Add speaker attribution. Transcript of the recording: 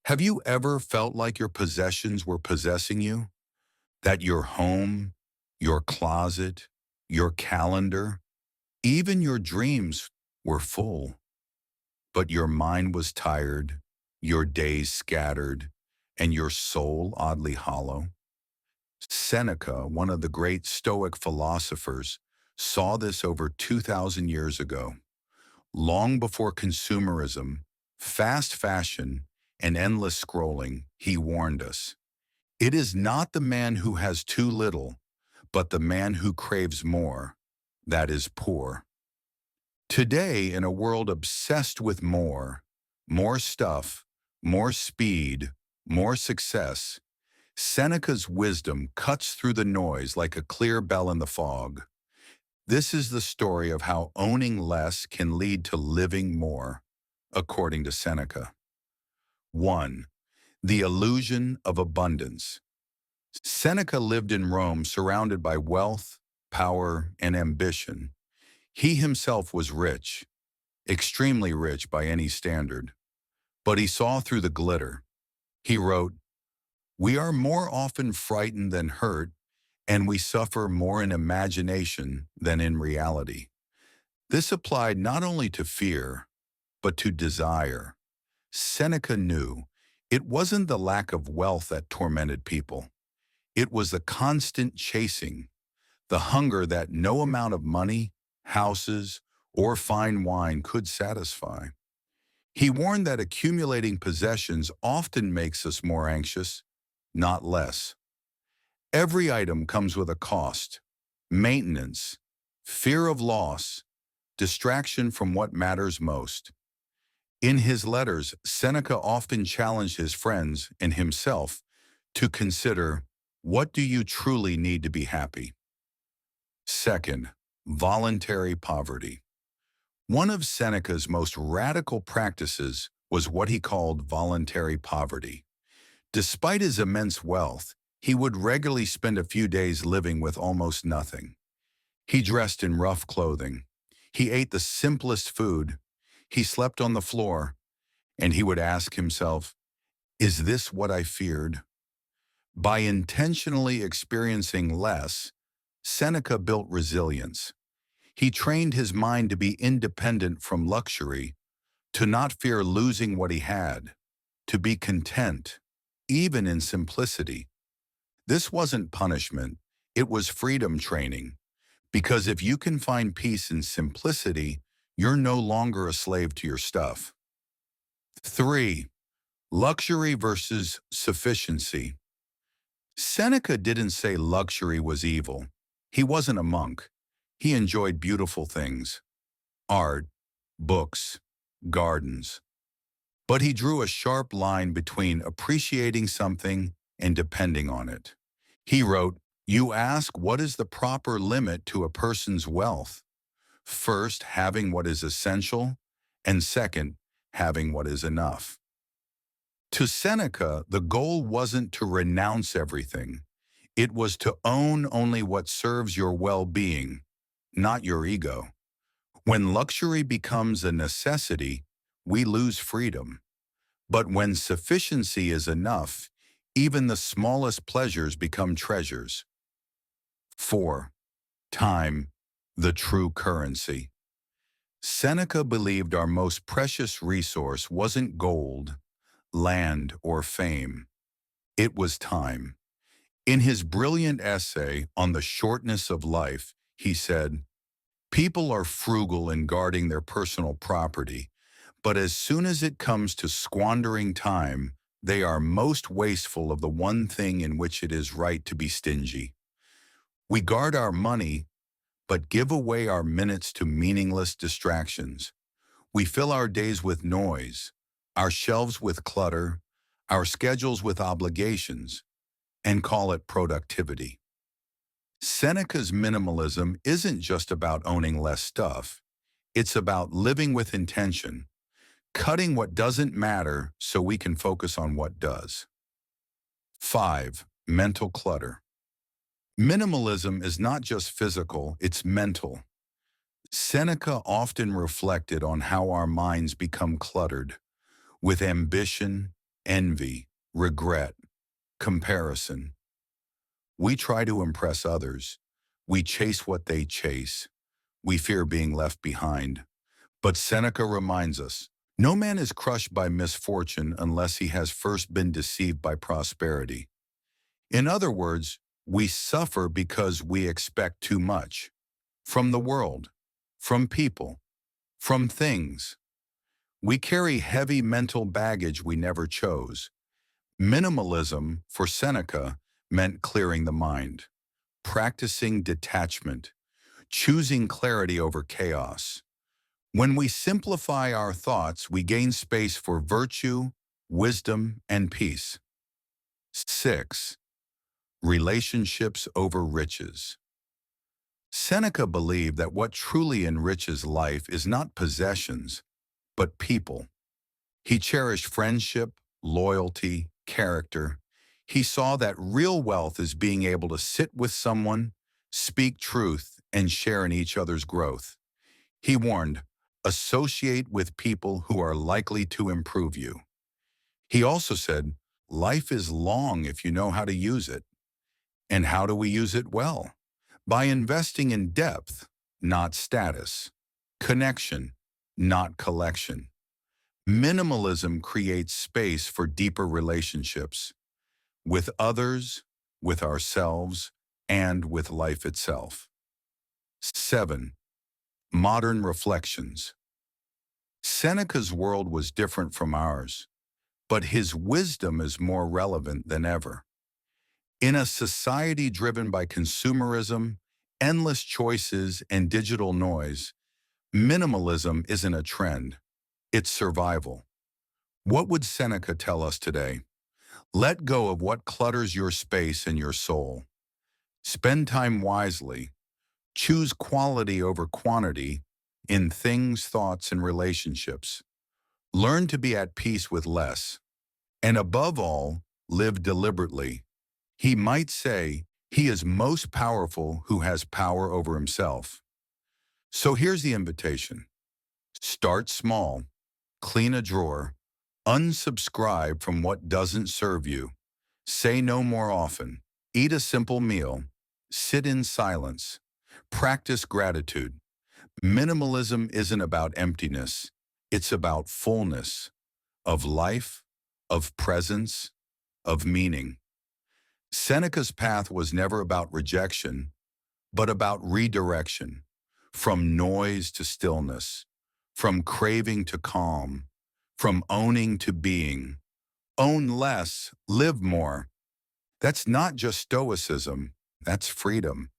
Speaker 1: Have you ever felt like your possessions were possessing you? That your home, your closet, your calendar, even your dreams were full, but your mind was tired, your days scattered, and your soul oddly hollow? Seneca, one of the great Stoic philosophers, saw this over 2,000 years ago. Long before consumerism, fast fashion, and endless scrolling, he warned us. It is not the man who has too little, but the man who craves more, that is poor. Today, in a world obsessed with more stuff, more speed, more success, Seneca's wisdom cuts through the noise like a clear bell in the fog. This is the story of how owning less can lead to living more, according to Seneca. 1. The illusion of abundance. Seneca lived in Rome surrounded by wealth, power, and ambition. He himself was rich, extremely rich by any standard, but he saw through the glitter. He wrote, "We are more often frightened than hurt, and we suffer more in imagination than in reality." This applied not only to fear, but to desire. Seneca knew it wasn't the lack of wealth that tormented people. It was the constant chasing, the hunger that no amount of money, houses, or fine wine could satisfy. He warned that accumulating possessions often makes us more anxious, not less. Every item comes with a cost, maintenance, fear of loss, distraction from what matters most. In his letters, Seneca often challenged his friends and himself to consider, what do you truly need to be happy? Second, voluntary poverty. One of Seneca's most radical practices was what he called voluntary poverty. Despite his immense wealth, he would regularly spend a few days living with almost nothing. He dressed in rough clothing. He ate the simplest food. He slept on the floor, and he would ask himself, is this what I feared? By intentionally experiencing less, Seneca built resilience. He trained his mind to be independent from luxury, to not fear losing what he had, to be content, even in simplicity. This wasn't punishment, it was freedom training, because if you can find peace in simplicity, you're no longer a slave to your stuff. 3. Luxury versus sufficiency. Seneca didn't say luxury was evil. He wasn't a monk. He enjoyed beautiful things, art, books, gardens. But he drew a sharp line between appreciating something and depending on it. He wrote, "You ask what is the proper limit to a person's wealth? First, having what is essential, and second, having what is enough." To Seneca, the goal wasn't to renounce everything. It was to own only what serves your well-being, not your ego. When luxury becomes a necessity, we lose freedom. But when sufficiency is enough, even the smallest pleasures become treasures. 4. Time, the true currency. Seneca believed our most precious resource wasn't gold, land, or fame. It was time. In his brilliant essay on the shortness of life, he said, "People are frugal in guarding their personal property, but as soon as it comes to squandering time, they are most wasteful of the one thing in which it is right to be stingy. We guard our money, but give away our minutes to meaningless distractions. We fill our days with noise, our shelves with clutter, our schedules with obligations, and call it productivity." Seneca's minimalism isn't just about owning less stuff. It's about living with intention, cutting what doesn't matter so we can focus on what does. 5. Mental clutter. Minimalism is not just physical, it's mental. Seneca often reflected on how our minds become cluttered with ambition, envy, regret, comparison. We try to impress others. We chase what they chase. We fear being left behind. But Seneca reminds us, no man is crushed by misfortune unless he has first been deceived by prosperity. In other words, we suffer because we expect too much. From the world, from people, from things. We carry heavy mental baggage we never chose. Minimalism, for Seneca, meant clearing the mind, practicing detachment, choosing clarity over chaos. When we simplify our thoughts, we gain space for virtue, wisdom, and peace. 6. Relationships over riches. Seneca believed that what truly enriches life is not possessions, but people. He cherished friendship, loyalty, character. He saw that real wealth is being able to sit with someone, speak truth, and share in each other's growth. He warned, associate with people who are likely to improve you. He also said, life is long if you know how to use it. And how do we use it well? By investing in depth, not status, connection, not collection. Minimalism creates space for deeper relationships with others, with ourselves, and with life itself. 7. Modern reflections. Seneca's world was different from ours, but his wisdom is more relevant than ever. In a society driven by consumerism, endless choices, and digital noise, minimalism isn't a trend, it's survival. What would Seneca tell us today? Let go of what clutters your space and your soul. Spend time wisely. Choose quality over quantity in things, thoughts, and relationships. Learn to be at peace with less. And above all, live deliberately. He might say, he is most powerful who has power over himself. So here's the invitation. Start small, clean a drawer, unsubscribe from what doesn't serve you, say no more often, eat a simple meal, sit in silence, practice gratitude. Minimalism isn't about emptiness, it's about fullness of life, of presence, of meaning. Seneca's path was never about rejection, but about redirection, from noise to stillness, from craving to calm, from owning to being. Own less, live more. That's not just Stoicism, that's freedom.